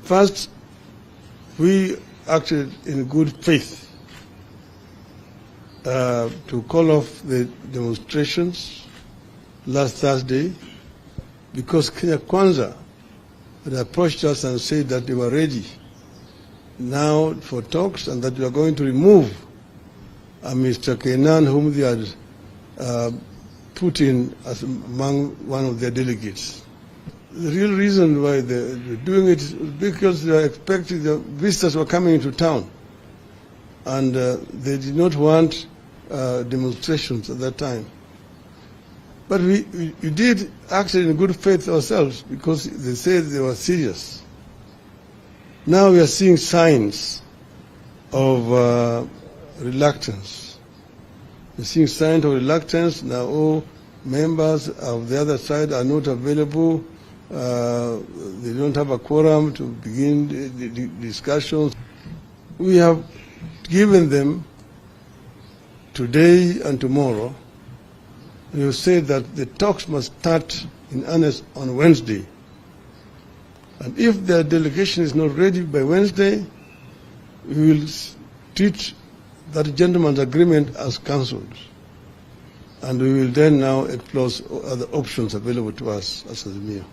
First, we acted in good faith to call off the demonstrations last Thursday because Kenya Kwanza had approached us and said that they were ready now for talks and that we are going to remove Mr. Kenan, whom they had put in as among one of their delegates. The real reason why they're doing it is because they are expecting the visitors were coming into town, and they did not want demonstrations at that time. But we did act in good faith ourselves because they said they were serious. Now we are seeing signs of reluctance. We're seeing signs of reluctance. Now all members of the other side are not available. They don't have a quorum to begin the discussions. We have given them today and tomorrow. We have said that the talks must start in earnest on Wednesday. And if their delegation is not ready by Wednesday, we will treat that gentleman's agreement as cancelled. And we will then now explore other options available to us as Azimio.